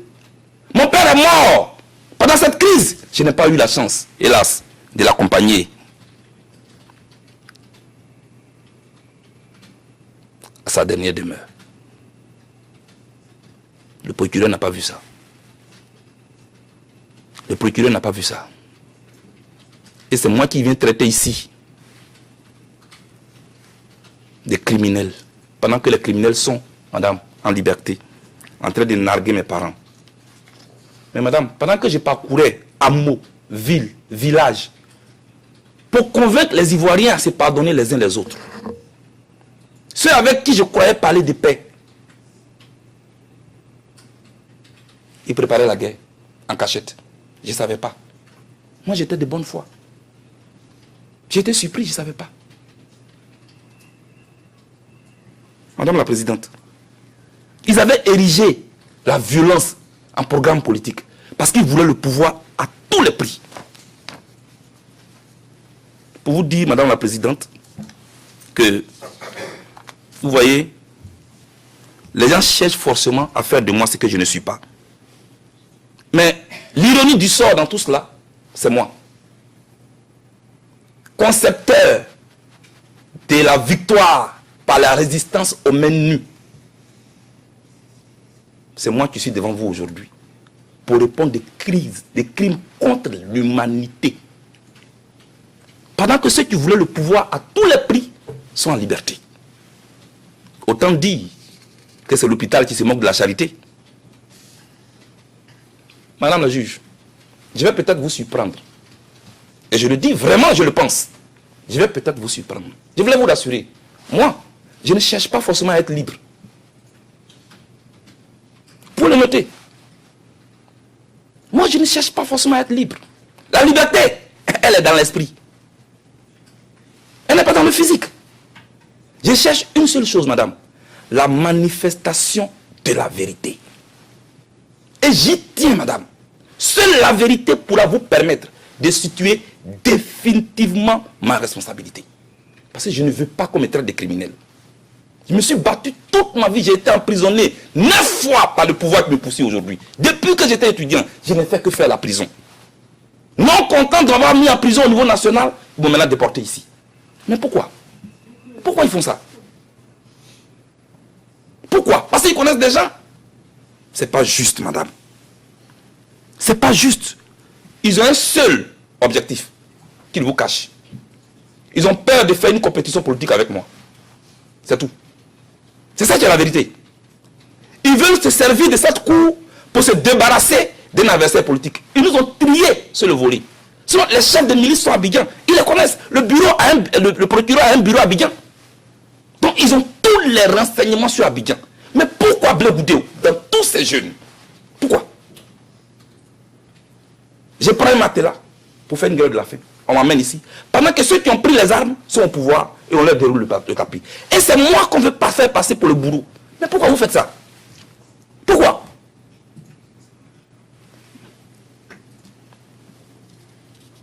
Mon père est mort. Pendant cette crise, je n'ai pas eu la chance, hélas, de l'accompagner à sa dernière demeure. Le procureur n'a pas vu ça. Le procureur n'a pas vu ça. Et c'est moi qui viens traiter ici des criminels. Pendant que les criminels sont, Madame, en liberté, en train de narguer mes parents. Mais Madame, pendant que je parcourais hameaux, villes, villages, pour convaincre les Ivoiriens à se pardonner les uns les autres, ceux avec qui je croyais parler de paix, ils préparaient la guerre en cachette. Je ne savais pas. Moi, j'étais de bonne foi. J'étais surpris, je ne savais pas. Madame la Présidente, ils avaient érigé la violence en programme politique parce qu'ils voulaient le pouvoir à tous les prix. Pour vous dire, Madame la Présidente, que, vous voyez, les gens cherchent forcément à faire de moi ce que je ne suis pas. Mais l'ironie du sort dans tout cela, c'est moi. Concepteur de la victoire par la résistance aux mains nues. C'est moi qui suis devant vous aujourd'hui pour répondre des crises, des crimes contre l'humanité. Pendant que ceux qui voulaient le pouvoir à tous les prix sont en liberté. Autant dire que c'est l'hôpital qui se moque de la charité. Madame la juge, je vais peut-être vous surprendre. Et je le dis vraiment, je le pense. Je vais peut-être vous surprendre. Je voulais vous rassurer. Moi, je ne cherche pas forcément à être libre. Pour le noter. Moi, je ne cherche pas forcément à être libre. La liberté, elle est dans l'esprit. Elle n'est pas dans le physique. Je cherche une seule chose, madame. La manifestation de la vérité. Et j'y tiens, madame. Seule la vérité pourra vous permettre de situer définitivement ma responsabilité. Parce que je ne veux pas qu'on me traite de criminel. Je me suis battu toute ma vie, j'ai été emprisonné 9 fois par le pouvoir qui me poursuit aujourd'hui. Depuis que j'étais étudiant, je n'ai fait que faire la prison. Non content d'avoir mis en prison au niveau national, ils m'ont maintenant déporté ici. Mais pourquoi? Pourquoi ils font ça? Pourquoi? Parce qu'ils connaissent des gens. C'est pas juste, madame. C'est pas juste. Ils ont un seul objectif qu'ils vous cachent. Ils ont peur de faire une compétition politique avec moi. C'est tout. C'est ça qui est la vérité. Ils veulent se servir de cette cour pour se débarrasser d'un adversaire politique. Ils nous ont triés sur le volet. Sinon, les chefs de milice sont à Abidjan. Ils les connaissent. Le procureur a un bureau à Abidjan. Donc, ils ont tous les renseignements sur Abidjan. Mais pourquoi Blé Goudéo dans tous ces jeunes? Pourquoi? Je prends un matelas pour faire une grève de la faim. On m'amène ici. Pendant que ceux qui ont pris les armes sont au pouvoir et on leur déroule le tapis. Et c'est moi qu'on ne veut pas faire passer pour le bourreau. Mais pourquoi vous faites ça? Pourquoi?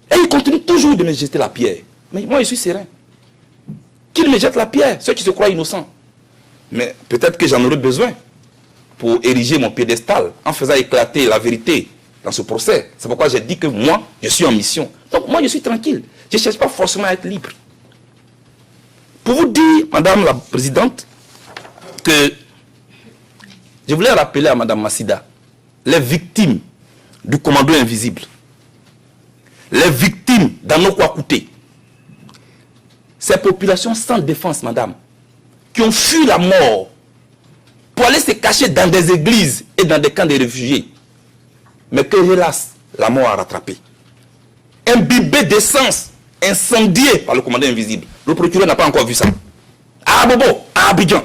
Et ils continuent toujours de me jeter la pierre. Mais moi, je suis serein. Qu'ils me jettent la pierre, ceux qui se croient innocents. Mais peut-être que j'en aurai besoin pour ériger mon piédestal en faisant éclater la vérité dans ce procès. C'est pourquoi j'ai dit que moi, je suis en mission. Donc moi, je suis tranquille. Je ne cherche pas forcément à être libre. Pour vous dire, Madame la Présidente, que je voulais rappeler à Madame Massida les victimes du commando invisible, les victimes d'Ano Kouakouté, ces populations sans défense, Madame, qui ont fui la mort pour aller se cacher dans des églises et dans des camps de réfugiés. Mais que, hélas, la mort a rattrapé. Imbibé d'essence, incendié par le commandant invisible. Le procureur n'a pas encore vu ça. À Abobo, à Abidjan.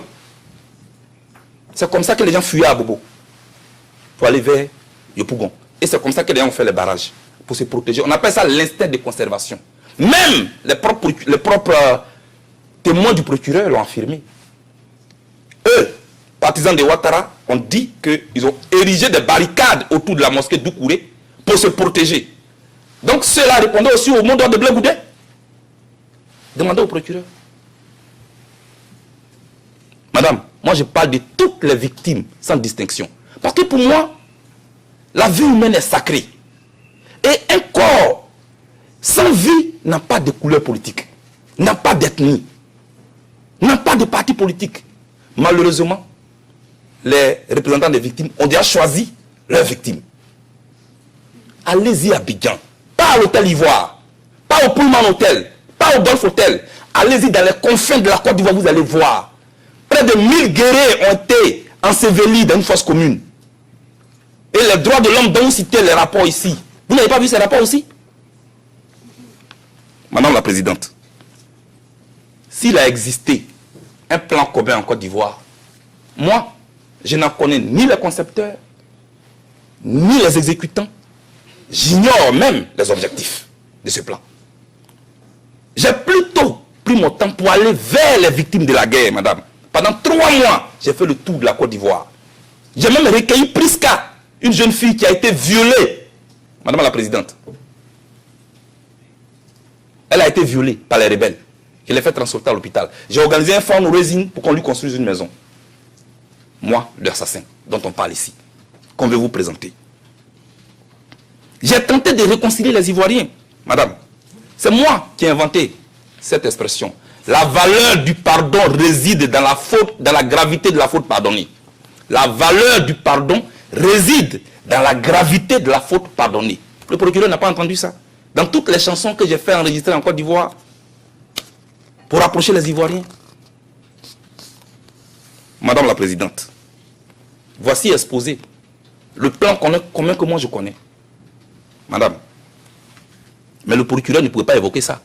C'est comme ça que les gens fuyaient à Abobo pour aller vers Yopougon. Et c'est comme ça que les gens ont fait les barrages pour se protéger. On appelle ça l'instinct de conservation. Même les propres témoins du procureur l'ont affirmé. Eux, partisans de Ouattara, ont dit qu'ils ont érigé des barricades autour de la mosquée d'Oukouré pour se protéger. Donc cela répondait aussi au mot d'ordre de Blé Goudé. Demandez au procureur. Madame, moi je parle de toutes les victimes sans distinction. Parce que pour moi, la vie humaine est sacrée. Et un corps sans vie n'a pas de couleur politique, n'a pas d'ethnie, n'a pas de parti politique. Malheureusement, les représentants des victimes ont déjà choisi leurs victimes. Allez-y à Abidjan, pas à l'hôtel Ivoire, pas au Pullman Hotel, pas au Golf Hotel. Allez-y dans les confins de la Côte d'Ivoire, vous allez voir. Près de 1000 guerriers ont été ensevelis dans une fosse commune. Et les droits de l'homme dont vous citez les rapports ici. Vous n'avez pas vu ces rapports aussi? Madame la Présidente, s'il a existé un plan commun en Côte d'Ivoire, moi, je n'en connais ni les concepteurs, ni les exécutants. J'ignore même les objectifs de ce plan. J'ai plutôt pris mon temps pour aller vers les victimes de la guerre, madame. Pendant 3 mois, j'ai fait le tour de la Côte d'Ivoire. J'ai même recueilli Priska, une jeune fille qui a été violée. Madame la Présidente. Elle a été violée par les rebelles. Je l'ai fait transporter à l'hôpital. J'ai organisé un fundraising pour qu'on lui construise une maison. Moi, l'assassin dont on parle ici, qu'on veut vous présenter. J'ai tenté de réconcilier les Ivoiriens. Madame, c'est moi qui ai inventé cette expression. La valeur du pardon réside dans la faute, dans la gravité de la faute pardonnée. La valeur du pardon réside dans la gravité de la faute pardonnée. Le procureur n'a pas entendu ça. Dans toutes les chansons que j'ai fait enregistrer en Côte d'Ivoire, pour rapprocher les Ivoiriens. Madame la Présidente, voici exposé le plan commun que moi je connais. Madame, mais le procureur ne pouvait pas évoquer ça.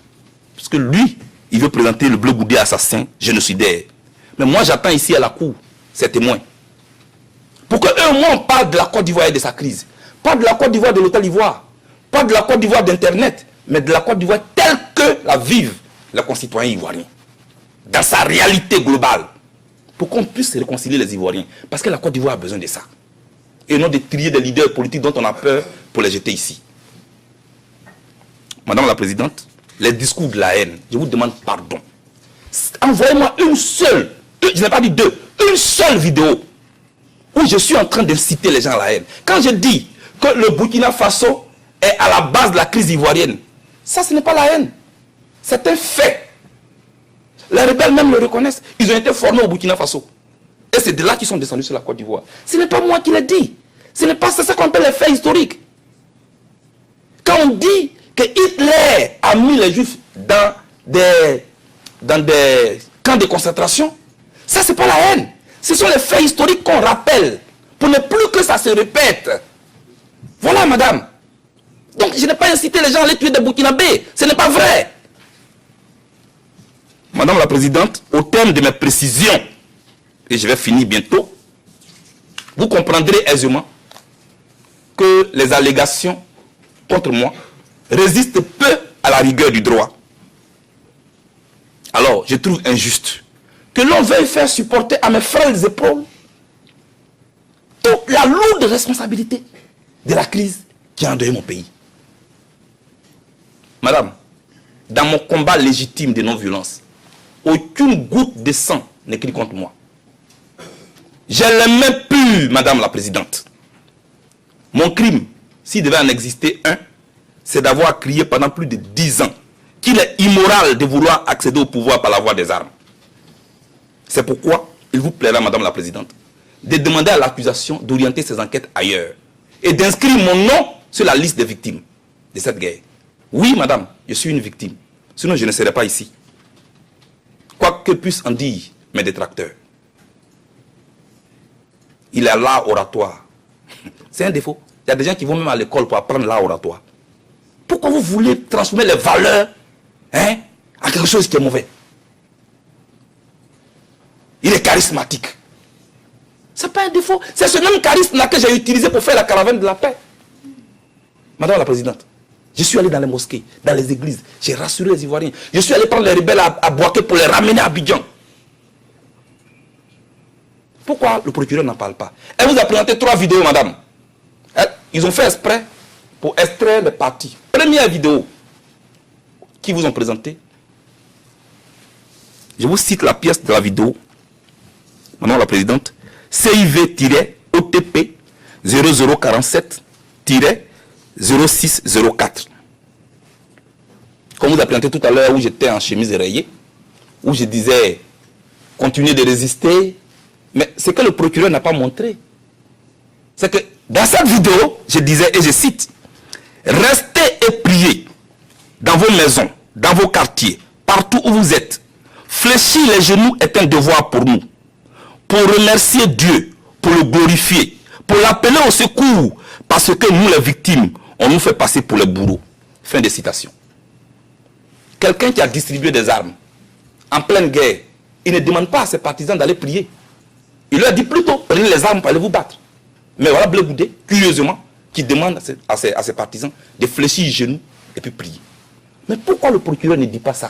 Parce que lui, il veut présenter le Blé Goudé assassin, génocidaire. Mais moi j'attends ici à la cour ces témoins. Pour que eux, moi, on parle de la Côte d'Ivoire et de sa crise. Pas de la Côte d'Ivoire de l'hôtel Ivoire. Pas de la Côte d'Ivoire d'Internet. Mais de la Côte d'Ivoire telle que la vivent les concitoyens ivoiriens. Dans sa réalité globale. Pour qu'on puisse réconcilier les Ivoiriens. Parce que la Côte d'Ivoire a besoin de ça. Et non de trier des leaders politiques dont on a peur pour les jeter ici. Madame la Présidente, les discours de la haine, je vous demande pardon. Envoyez-moi une seule, je n'ai pas dit deux, une seule vidéo où je suis en train d'inciter les gens à la haine. Quand je dis que le Burkina Faso est à la base de la crise ivoirienne, ça ce n'est pas la haine. C'est un fait. Les rebelles même le reconnaissent. Ils ont été formés au Burkina Faso. Et c'est de là qu'ils sont descendus sur la Côte d'Ivoire. Ce n'est pas moi qui l'ai dit. Ce n'est pas ça qu'on appelle les faits historiques. Quand on dit que Hitler a mis les Juifs dans des camps de concentration, ça c'est pas la haine. Ce sont les faits historiques qu'on rappelle pour ne plus que ça se répète. Voilà, madame. Donc je n'ai pas incité les gens à aller tuer des Burkinabés. Ce n'est pas vrai. Madame la Présidente, au terme de mes précisions, et je vais finir bientôt, vous comprendrez aisément que les allégations contre moi résistent peu à la rigueur du droit. Alors, je trouve injuste que l'on veuille faire supporter à mes frères épaules toute la lourde responsabilité de la crise qui a endeuillé mon pays. Madame, dans mon combat légitime de non-violence, aucune goutte de sang n'écrit contre moi. J'ai les mains pures, Madame la Présidente. Mon crime, s'il devait en exister un, c'est d'avoir crié pendant plus de 10 ans qu'il est immoral de vouloir accéder au pouvoir par la voie des armes. C'est pourquoi il vous plaira, Madame la Présidente, de demander à l'accusation d'orienter ses enquêtes ailleurs et d'inscrire mon nom sur la liste des victimes de cette guerre. Oui, Madame, je suis une victime. Sinon, je ne serais pas ici. Quoi que puissent en dire mes détracteurs. Il est l'art oratoire. C'est un défaut. Il y a des gens qui vont même à l'école pour apprendre l'art oratoire. Pourquoi vous voulez transformer les valeurs en quelque chose qui est mauvais? Il est charismatique. Ce n'est pas un défaut. C'est ce même charisme-là que j'ai utilisé pour faire la caravane de la paix. Madame la Présidente, je suis allé dans les mosquées, dans les églises. J'ai rassuré les Ivoiriens. Je suis allé prendre les rebelles à Boaké pour les ramener à Abidjan. Pourquoi le procureur n'en parle pas? Elle vous a présenté 3 vidéos, madame. Ils ont fait exprès pour extraire les parties. Première vidéo qu'ils vous ont présentée. Je vous cite la pièce de la vidéo. Madame la Présidente. CIV-OTP 0047-0604. Comme vous a présenté tout à l'heure où j'étais en chemise rayée, où je disais continuez de résister. Mais ce que le procureur n'a pas montré, c'est que dans cette vidéo, je disais, et je cite, « Restez et priez dans vos maisons, dans vos quartiers, partout où vous êtes. Fléchir les genoux est un devoir pour nous. Pour remercier Dieu, pour le glorifier, pour l'appeler au secours, parce que nous, les victimes, on nous fait passer pour les bourreaux. » Fin de citation. Quelqu'un qui a distribué des armes en pleine guerre, il ne demande pas à ses partisans d'aller prier. Il leur dit plutôt, prenez les armes pour aller vous battre. Mais voilà Blé Goudé, curieusement, qui demande à ses partisans de fléchir les genoux et puis prier. Mais pourquoi le procureur ne dit pas ça?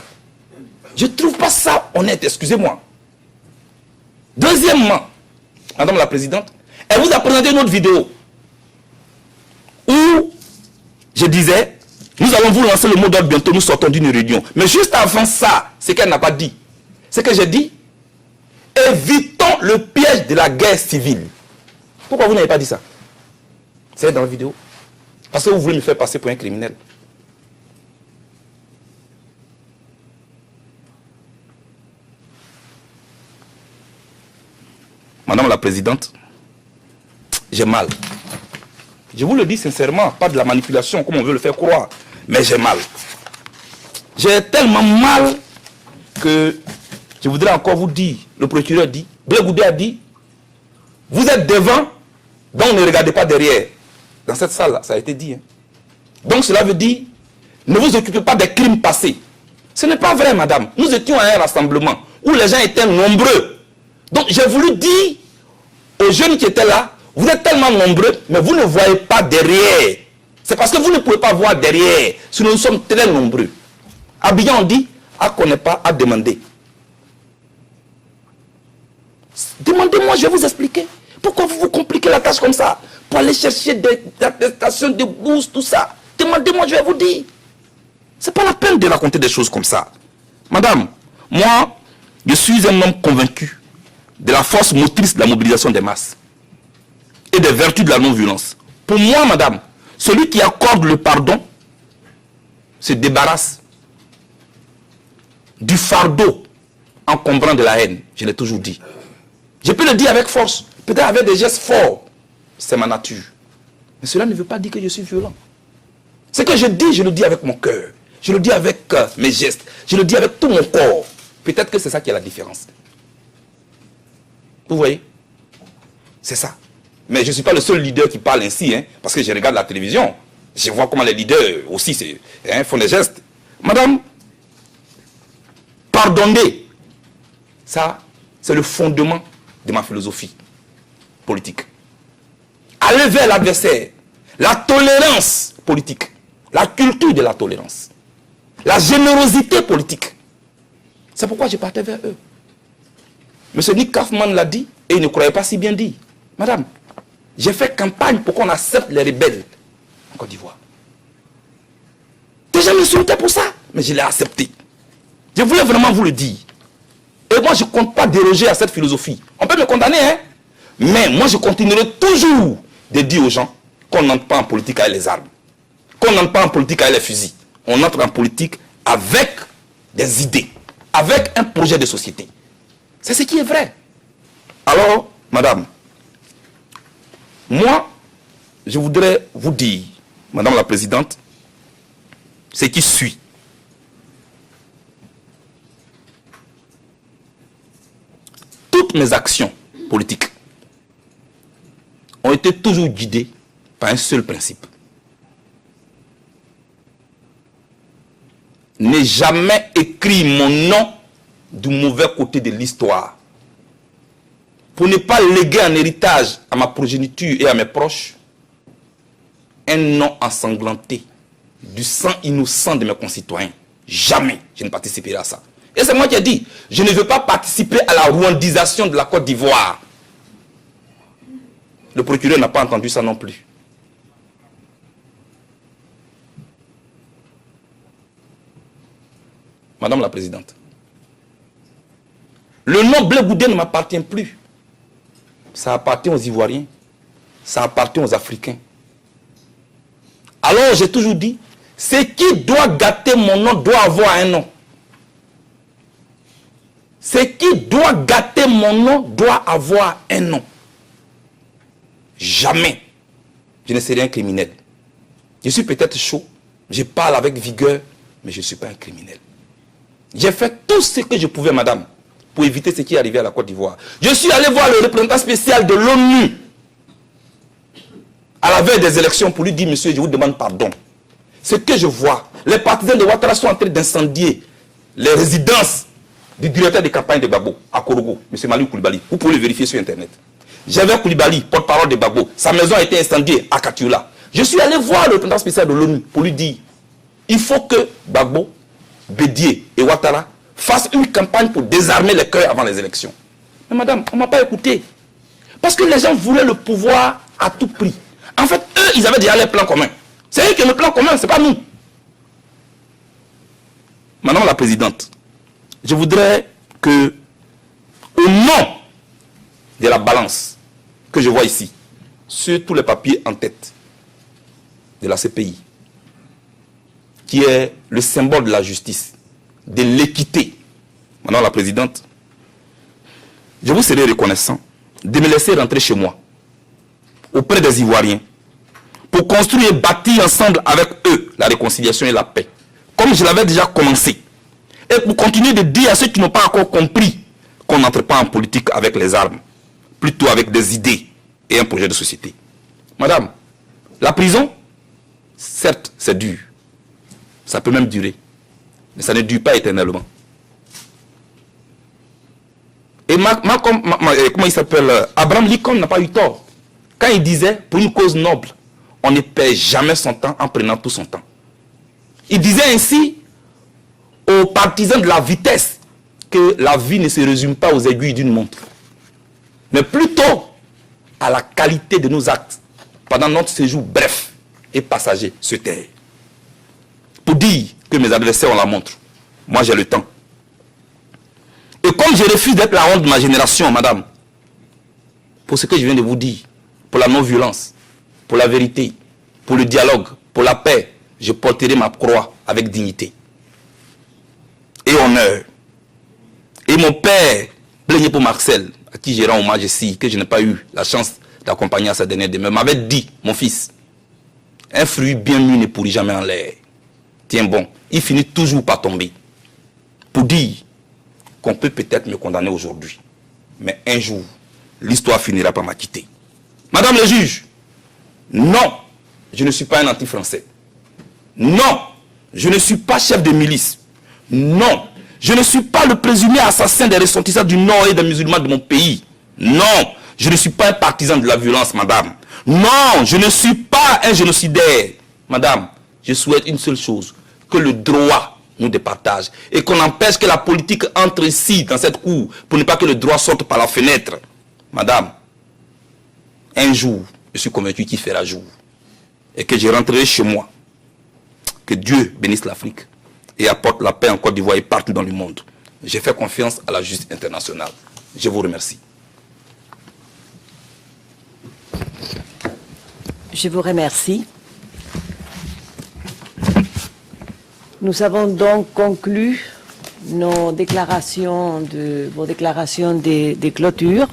Je ne trouve pas ça honnête, excusez-moi. Deuxièmement, Madame la Présidente, elle vous a présenté une autre vidéo où je disais, nous allons vous lancer le mot d'ordre bientôt, nous sortons d'une réunion. Mais juste avant ça, ce qu'elle n'a pas dit, c'est que j'ai dit, évitons le piège de la guerre civile. Pourquoi vous n'avez pas dit ça? C'est dans la vidéo. Parce que vous voulez me faire passer pour un criminel. Madame la Présidente, j'ai mal. Je vous le dis sincèrement, pas de la manipulation comme on veut le faire croire, mais j'ai mal. J'ai tellement mal que je voudrais encore vous dire, le procureur dit, Blé Goudé a dit, vous êtes devant, donc ne regardez pas derrière. Dans cette salle-là, ça a été dit. Donc cela veut dire, ne vous occupez pas des crimes passés. Ce n'est pas vrai, madame. Nous étions à un rassemblement où les gens étaient nombreux. Donc j'ai voulu dire aux jeunes qui étaient là, vous êtes tellement nombreux, mais vous ne voyez pas derrière. C'est parce que vous ne pouvez pas voir derrière, sinon nous sommes très nombreux. À Abidjan, on dit, à connaît pas, à demander. Demandez-moi, je vais vous expliquer. Pourquoi vous vous compliquez la tâche comme ça? Pour aller chercher des attestations, des bourses, tout ça. Demandez-moi, je vais vous dire. C'est pas la peine de raconter des choses comme ça. Madame, moi, Je suis un homme convaincu de la force motrice de la mobilisation des masses et des vertus de la non-violence. Pour moi, madame, celui qui accorde le pardon se débarrasse du fardeau encombrant de la haine. Je l'ai toujours dit. Je peux le dire avec force, peut-être avec des gestes forts. C'est ma nature. Mais cela ne veut pas dire que je suis violent. Ce que je dis, je le dis avec mon cœur. Je le dis avec mes gestes. Je le dis avec tout mon corps. Peut-être que c'est ça qui est la différence. Vous voyez? C'est ça. Mais je ne suis pas le seul leader qui parle ainsi, hein, parce que je regarde la télévision. Je vois comment les leaders aussi font des gestes. Madame, pardonner, ça, c'est le fondement de ma philosophie politique. Aller vers l'adversaire, la tolérance politique, la culture de la tolérance, la générosité politique. C'est pourquoi je partais vers eux. M. Nick Kaufmann l'a dit et il ne croyait pas si bien dit. Madame, j'ai fait campagne pour qu'on accepte les rebelles en Côte d'Ivoire. Déjà m'insultait pour ça, mais je l'ai accepté. Je voulais vraiment vous le dire. Et moi, je ne compte pas déroger à cette philosophie. On peut me condamner, hein? Mais moi, je continuerai toujours de dire aux gens qu'on n'entre pas en politique avec les armes. Qu'on n'entre pas en politique avec les fusils. On entre en politique avec des idées, avec un projet de société. C'est ce qui est vrai. Alors, madame, moi, je voudrais vous dire, madame la présidente, ce qui suit. Toutes mes actions politiques ont été toujours guidées par un seul principe. N'ai jamais écrit mon nom du mauvais côté de l'histoire. Pour ne pas léguer en héritage à ma progéniture et à mes proches un nom ensanglanté du sang innocent de mes concitoyens. Jamais je ne participerai à ça. Et c'est moi qui ai dit, je ne veux pas participer à la rwandisation de la Côte d'Ivoire. Le procureur n'a pas entendu ça non plus. Madame la Présidente, le nom Blé Goudé ne m'appartient plus. Ça appartient aux Ivoiriens, ça appartient aux Africains. Alors j'ai toujours dit, ce qui doit gâter mon nom doit avoir un nom. Ce qui doit gâter mon nom doit avoir un nom. Jamais je ne serai un criminel. Je suis peut-être chaud, je parle avec vigueur, mais je ne suis pas un criminel. J'ai fait tout ce que je pouvais, madame, pour éviter ce qui est arrivé à la Côte d'Ivoire. Je suis allé voir le représentant spécial de l'ONU à la veille des élections pour lui dire, monsieur, je vous demande pardon. Ce que je vois, les partisans de Ouattara sont en train d'incendier les résidences du directeur de campagne de Gbagbo à Korogo, M. Maliou Koulibaly. Vous pouvez le vérifier sur Internet. J'avais Koulibaly, porte-parole de Gbagbo. Sa maison a été incendiée à Katioula. Je suis allé voir le représentant spécial de l'ONU pour lui dire, il faut que Gbagbo, Bédié et Ouattara fassent une campagne pour désarmer les cœurs avant les élections. Mais madame, on ne m'a pas écouté. Parce que les gens voulaient le pouvoir à tout prix. En fait, eux, ils avaient déjà les plans communs. C'est eux qui ont le plan commun, ce n'est pas nous. Madame la Présidente, je voudrais que, au nom de la balance que je vois ici, sur tous les papiers en tête de la CPI, qui est le symbole de la justice, de l'équité, Madame la Présidente, je vous serai reconnaissant de me laisser rentrer chez moi, auprès des Ivoiriens, pour construire et bâtir ensemble avec eux la réconciliation et la paix, comme je l'avais déjà commencé. Et pour continuer de dire à ceux qui n'ont pas encore compris qu'on n'entre pas en politique avec les armes, plutôt avec des idées et un projet de société. Madame, la prison, certes, c'est dur. Ça peut même durer. Mais ça ne dure pas éternellement. Et comment il s'appelle, Abraham Lincoln n'a pas eu tort. Quand il disait, pour une cause noble, on ne perd jamais son temps en prenant tout son temps. Il disait ainsi aux partisans de la vitesse que la vie ne se résume pas aux aiguilles d'une montre, mais plutôt à la qualité de nos actes pendant notre séjour bref et passager sur terre. Pour dire que mes adversaires ont la montre, moi j'ai le temps. Et comme je refuse d'être la honte de ma génération, madame, pour ce que je viens de vous dire, pour la non-violence, pour la vérité, pour le dialogue, pour la paix, je porterai ma croix avec dignité et honneur. Et mon père, plaignait pour Marcel, à qui j'ai rendu hommage ici, que je n'ai pas eu la chance d'accompagner à sa dernière demeure, m'avait dit, mon fils, un fruit bien mûr ne pourrit jamais en l'air. Tiens bon, il finit toujours par tomber. Pour dire qu'on peut peut-être me condamner aujourd'hui, mais un jour, l'histoire finira par m'acquitter. Madame le juge, non, je ne suis pas un anti-français. Non, je ne suis pas chef de milice. Non, je ne suis pas le présumé assassin des ressortissants du Nord et des musulmans de mon pays. Non, je ne suis pas un partisan de la violence, madame. Non, je ne suis pas un génocidaire. Madame, je souhaite une seule chose, que le droit nous départage et qu'on empêche que la politique entre ici, dans cette cour, pour ne pas que le droit sorte par la fenêtre. Madame, un jour, je suis convaincu qu'il fera jour et que je rentrerai chez moi. Que Dieu bénisse l'Afrique et apporte la paix en Côte d'Ivoire et partout dans le monde. J'ai fait confiance à la justice internationale. Je vous remercie. Je vous remercie. Nous avons donc conclu vos déclarations de clôture.